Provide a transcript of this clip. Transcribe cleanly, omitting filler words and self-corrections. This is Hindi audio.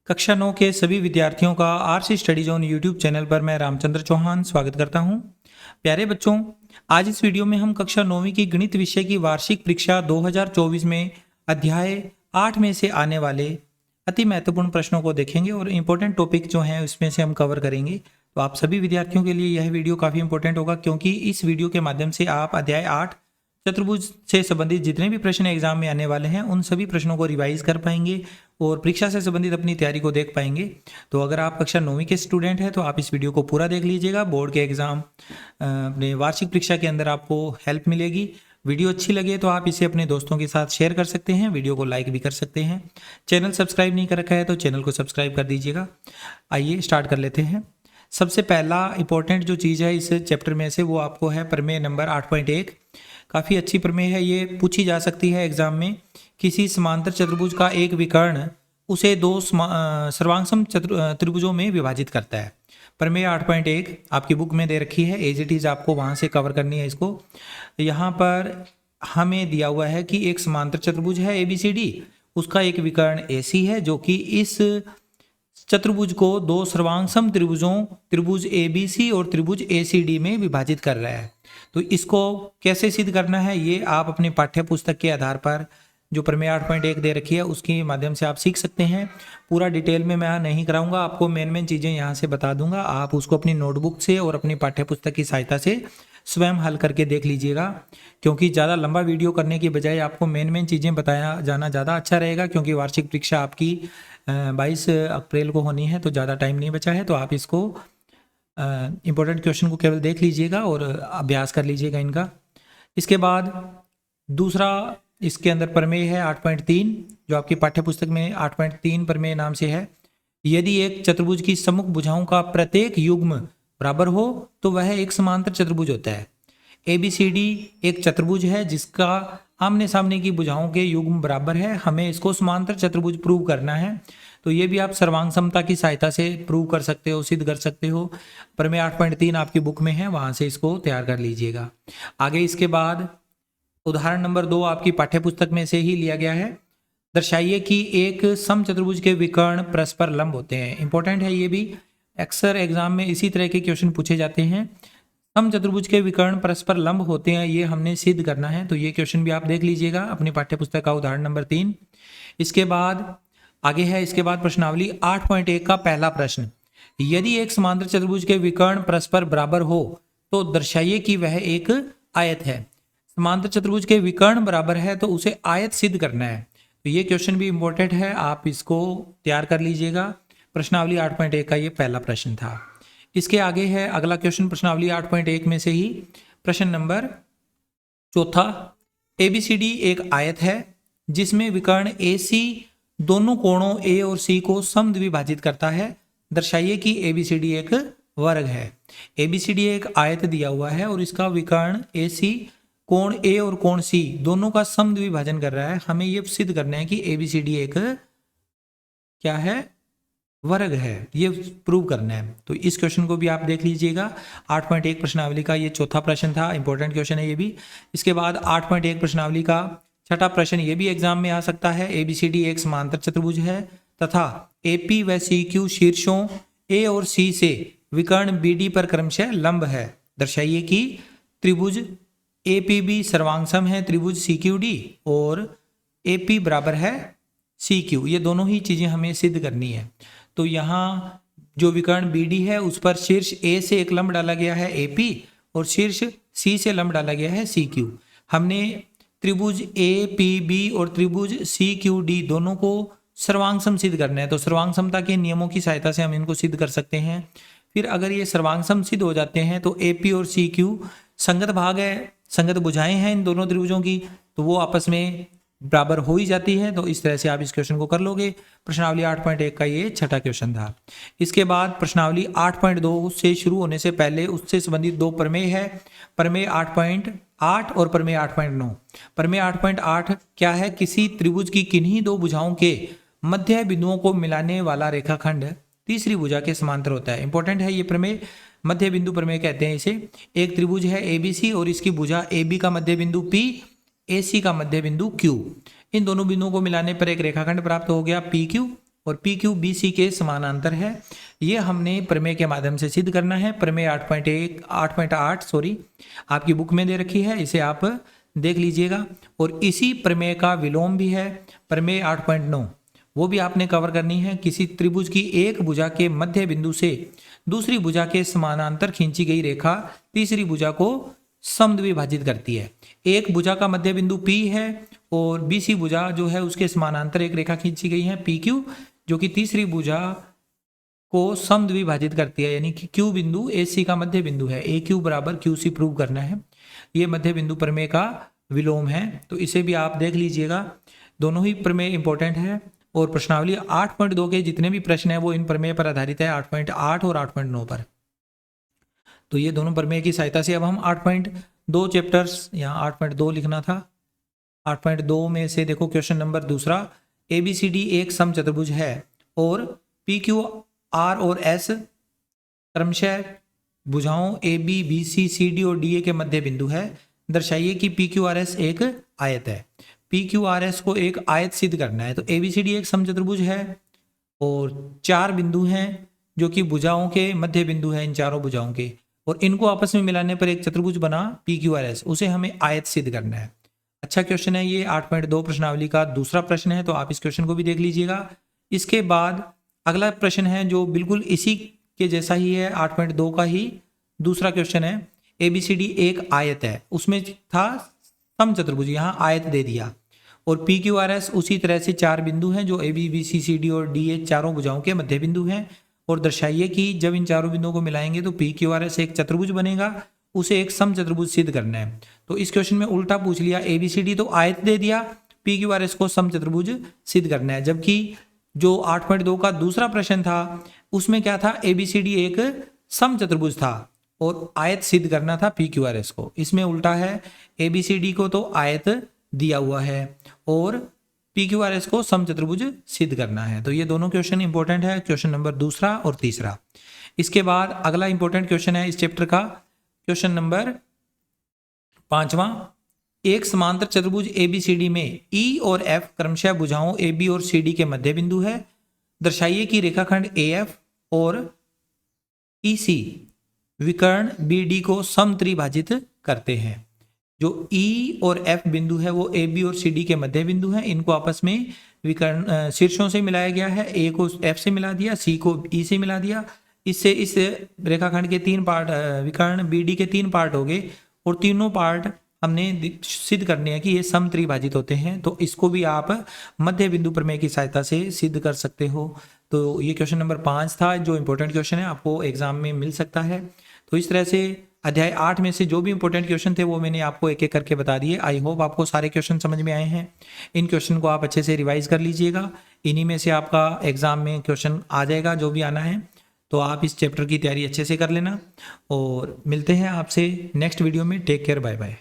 कक्षा 9 के सभी विद्यार्थियों का RC study zone YouTube channel पर मैं रामचंद्र चौहान स्वागत करता हूं। प्यारे बच्चों, आज इस वीडियो में हम कक्षा 9वीं की गणित विषय की वार्षिक परीक्षा 2024 में अध्याय 8 में से आने वाले अति महत्वपूर्ण प्रश्नों को देखेंगे और इम्पोर्टेंट टॉपिक जो हैं उसमें से हम कवर करेंगे। तो आप सभी विद्यार्थियों के लिए यह वीडियो काफ़ी इंपॉर्टेंट होगा, क्योंकि इस वीडियो के माध्यम से आप अध्याय 8 चतुर्भुज से संबंधित जितने भी प्रश्न एग्जाम में आने वाले हैं उन सभी प्रश्नों को रिवाइज कर पाएंगे और परीक्षा से संबंधित अपनी तैयारी को देख पाएंगे। तो अगर आप कक्षा 9वीं के स्टूडेंट हैं तो आप इस वीडियो को पूरा देख लीजिएगा। बोर्ड के एग्जाम अपने वार्षिक परीक्षा के अंदर आपको हेल्प मिलेगी। वीडियो अच्छी लगे तो आप इसे अपने दोस्तों के साथ शेयर कर सकते हैं, वीडियो को लाइक भी कर सकते हैं। चैनल सब्सक्राइब नहीं कर रखा है तो चैनल को सब्सक्राइब कर दीजिएगा। आइए स्टार्ट कर लेते हैं। सबसे पहला इंपॉर्टेंट जो चीज़ है इस चैप्टर में से वो आपको है प्रमेय नंबर 8.1। काफ़ी अच्छी प्रमेय है, ये पूछी जा सकती है एग्जाम में। किसी समांतर चतुर्भुज का एक विकर्ण उसे दो सर्वांगसम त्रिभुजों में विभाजित करता है। प्रमेय 8.1 आपकी बुक में दे रखी है, एज इट इज़ आपको वहाँ से कवर करनी है इसको। यहाँ पर हमें दिया हुआ है कि एक समांतर चतुर्भुज है ABCD, उसका एक विकर्ण AC है जो कि इस चतुर्भुज को दो सर्वांगसम त्रिभुज ABC और त्रिभुज ACD में विभाजित कर रहा है। तो इसको कैसे सिद्ध करना है ये आप अपने पाठ्य पुस्तक के आधार पर जो प्रमेय 8.1 दे रखी है उसके माध्यम से आप सीख सकते हैं। पूरा डिटेल में मैं नहीं कराऊंगा, आपको मेन चीज़ें यहाँ से बता दूंगा। आप उसको अपनी नोटबुक से और अपनी पाठ्य पुस्तक की सहायता से स्वयं हल करके देख लीजिएगा, क्योंकि ज़्यादा लंबा वीडियो करने की बजाय आपको मेन चीज़ें बताया जाना ज़्यादा अच्छा रहेगा। क्योंकि वार्षिक परीक्षा आपकी 22 अप्रैल को होनी है, तो ज़्यादा टाइम नहीं बचा है। तो आप इसको इम्पोर्टेंट क्वेश्चन को केवल देख लीजिएगा और अभ्यास कर लीजिएगा इनका। इसके बाद दूसरा इसके अंदर प्रमेय है 8.3, जो आपकी पाठ्य पुस्तक में 8.3 प्रमेय नाम से है। यदि एक चतुर्भुज की सम्मुख भुजाओं का प्रत्येक युग्म बराबर हो तो वह एक समांतर चतुर्भुज होता है। ABCD एक चतुर्भुज है जिसका आमने सामने की भुजाओं के युग्म बराबर है। हमें इसको समांतर चतुर्भुज प्रूव करना है। तो ये भी आप सर्वांग समता की सहायता से प्रूव कर सकते हो, सिद्ध कर सकते हो। प्रमेय 8.3 आपकी बुक में है, वहां से इसको तैयार कर लीजिएगा। आगे इसके बाद उदाहरण नंबर 2 आपकी पाठ्य पुस्तक में से ही लिया गया है। दर्शाइए कि एक समचतुर्भुज के विकर्ण परस्पर लंब होते हैं। इंपॉर्टेंट है ये भी, अक्सर एग्जाम में इसी तरह के क्वेश्चन पूछे जाते हैं। समचतुर्भुज के विकर्ण परस्पर लंब होते हैं, ये हमने सिद्ध करना है। तो ये क्वेश्चन भी आप देख लीजिएगा अपनी पाठ्य पुस्तक का उदाहरण नंबर 3। इसके बाद आगे है, इसके बाद प्रश्नावली 8.1 का पहला प्रश्न। यदि एक समांतर चतुर्भुज के विकर्ण परस्पर बराबर हो तो दर्शाइए कि वह एक आयत है। समांतर चतुर्भुज के विकर्ण बराबर है तो उसे आयत सिद्ध करना है। तो ये क्वेश्चन भी इंपॉर्टेंट है, आप इसको तैयार कर लीजिएगा। प्रश्नावली 8.1 का ये पहला प्रश्न था। इसके आगे है अगला क्वेश्चन प्रश्नावली 8.1 में से ही प्रश्न नंबर 4। ABCD एक आयत है जिसमें विकर्ण AC दोनों कोणों A और C को समद्विभाजित करता है। दर्शाइए कि ABCD एक वर्ग है। ABCD एक आयत दिया हुआ है और इसका विकर्ण AC कोण A और कोण C दोनों का समद्विभाजन कर रहा है। हमें यह सिद्ध करना है कि ABCD एक क्या है, वर्ग है। ये प्रूव करना है। तो इस क्वेश्चन को भी आप देख लीजिएगा। 8.1 प्रश्नावली का ये चौथा प्रश्न था, इंपॉर्टेंट क्वेश्चन है ये भी। इसके बाद 8.1 प्रश्नावली का छठा प्रश्न ये भी एग्जाम में आ सकता है। ABCD एक समांतर चतुर्भुज है तथा AP व CQ शीर्षों A और C से विकर्ण BD पर क्रमशः लंब है। दर्शाइए कि त्रिभुज APB सर्वांगसम है त्रिभुज CQD और AP बराबर है CQ। ये दोनों ही चीजें हमें सिद्ध करनी है। तो यहाँ जो विकर्ण BD है उस पर शीर्ष A से एक लंब डाला गया है AP और शीर्ष C से लंब डाला गया है CQ। हमने त्रिभुज APB और त्रिभुज CQD दोनों को सर्वांगसम सिद्ध करना है। तो सर्वांग समता के नियमों की सहायता से हम इनको सिद्ध कर सकते हैं। फिर अगर ये सर्वांगसम सिद्ध हो जाते हैं तो AP और CQ संगत भाग है, संगत भुजाएं हैं इन दोनों त्रिभुजों की, तो वो आपस में बराबर हो ही जाती है। तो इस तरह से आप इस क्वेश्चन को कर लोगे। प्रश्नावली 8.1 का ये छठा क्वेश्चन था। इसके बाद प्रश्नावली 8.2 से शुरू होने से पहले उससे संबंधित दो प्रमेय है, प्रमेय 8.8 और प्रमेय 8.9। प्रमेय 8.8 क्या है, किसी त्रिभुज की किन्हीं दो भुजाओं के मध्य बिंदुओं को मिलाने वाला रेखाखंड तीसरी भुजा के समांतर होता है। इंपॉर्टेंट है ये प्रमेय, मध्य बिंदु प्रमेय कहते हैं इसे। एक त्रिभुज है ABC और इसकी भुजा AB का मध्य बिंदु P, AC का मध्य बिंदु Q। इन दोनों बिंदुओं को मिलाने पर एक रेखाखंड प्राप्त हो गया PQ। और पी क्यू बी सी के समानांतर है। ये हमने प्रमेय के माध्यम से सिद्ध करना है। प्रमेय 8.8 सॉरी आपकी बुक में दे रखी है, इसे आप देख लीजिएगा। और इसी प्रमेय का विलोम भी है प्रमेय 8.9, वो भी आपने कवर करनी है। किसी त्रिभुज की एक भुजा के मध्य बिंदु से दूसरी भुजा के समानांतर खींची गई रेखा तीसरी भुजा को समद्विभाजित करती है। एक भुजा का मध्य बिंदु P है और बीसी भुजा जो है उसके समानांतर एक रेखा खींची गई है PQ, जो कि तीसरी भुजा को समद्विभाजित करती है, यानी कि Q बिंदु AC का मध्य बिंदु है। AQ बराबर QC प्रूव करना है। ये मध्य बिंदु प्रमेय का विलोम है, तो इसे भी आप देख लीजिएगा। दोनों ही प्रमेय इंपॉर्टेंट है और प्रश्नावली 8.2 के जितने भी प्रश्न है वो इन प्रमेय पर आधारित है, 8.8 और 8.9 पर। तो ये दोनों प्रमेय की सहायता से अब हम 8.2 चैप्टर्स, यहाँ 8.2 लिखना था। 8.2 में से देखो क्वेश्चन नंबर दूसरा, ABCD एक समचतुर्भुज है और PQR और S क्रमशः भुजाओं AB BC CD और DA के मध्य बिंदु है। दर्शाइए कि PQRS एक आयत है। PQRS को एक आयत सिद्ध करना है। तो ABCD एक समचतुर्भुज है और 4 बिंदु हैं जो कि भुजाओं के मध्य बिंदु है, इन चारों भुजाओं के, और इनको आपस में मिलाने पर एक चतुर्भुज बना PQRS, उसे हमें आयत सिद्ध करना है। अच्छा क्वेश्चन है ये, 8.2 प्रश्नावली का दूसरा प्रश्न है, तो आप इस क्वेश्चन को भी देख लीजिएगा। इसके बाद अगला प्रश्न है जो बिल्कुल इसी के जैसा ही है, 8.2 का ही दूसरा क्वेश्चन है। ABCD एक आयत है, उसमें था समचतुर्भुज, यहाँ आयत दे दिया, और PQRS उसी तरह से 4 बिंदु हैं जो AB BC CD और DA चारों भुजाओं के मध्य बिंदु हैं। और दर्शाइए कि जब इन चारों बिंदुओं को मिलाएंगे तो PQRS एक चतुर्भुज बनेगा, उसे एक समचतुर्भुज सिद्ध करना है। तो इस क्वेश्चन में उल्टा पूछ लिया, ABCD तो आयत दे दिया, PQRS को समचतुर्भुज सिद्ध करना है। जबकि जो 8.2 का दूसरा प्रश्न था उसमें क्या था, ABCD एक समचतुर्भुज था और आयत सिद्ध करना था PQRS को। इसमें उल्टा है, ABCD को तो आयत दिया हुआ है और PQRS को समचतुर्भुज सिद्ध करना है। तो ये दोनों क्वेश्चन इंपॉर्टेंट है, क्वेश्चन नंबर दूसरा और तीसरा। इसके बाद अगला इंपॉर्टेंट क्वेश्चन है इस चैप्टर का, क्वेश्चन नंबर 5वां। एक समांतर चतुर्भुज ABCD में E और F क्रमशः भुजाओं AB और CD के मध्य बिंदु है। दर्शाइए कि रेखाखंड AF और EC विकर्ण BD को समत्रिभाजित करते हैं। जो E और F बिंदु है वो AB और CD के मध्य बिंदु हैं, इनको आपस में विकर्ण शीर्षों से मिलाया गया है। A को F से मिला दिया, C को E से मिला दिया। इससे इस रेखाखंड के 3 पार्ट, विकर्ण BD के 3 पार्ट हो गए और तीनों पार्ट हमने सिद्ध करने हैं कि ये समत्रिभाजित होते हैं। तो इसको भी आप मध्य बिंदु प्रमेय की सहायता से सिद्ध कर सकते हो। तो ये क्वेश्चन नंबर 5 था जो इंपॉर्टेंट क्वेश्चन है, आपको एग्जाम में मिल सकता है। तो इस तरह से अध्याय 8 में से जो भी इंपॉर्टेंट क्वेश्चन थे वो मैंने आपको एक एक करके बता दिए। आई होप आपको सारे क्वेश्चन समझ में आए हैं। इन क्वेश्चन को आप अच्छे से रिवाइज कर लीजिएगा, इन्हीं में से आपका एग्जाम में क्वेश्चन आ जाएगा जो भी आना है। तो आप इस चैप्टर की तैयारी अच्छे से कर लेना और मिलते हैं आपसे नेक्स्ट वीडियो में। Take care, bye bye.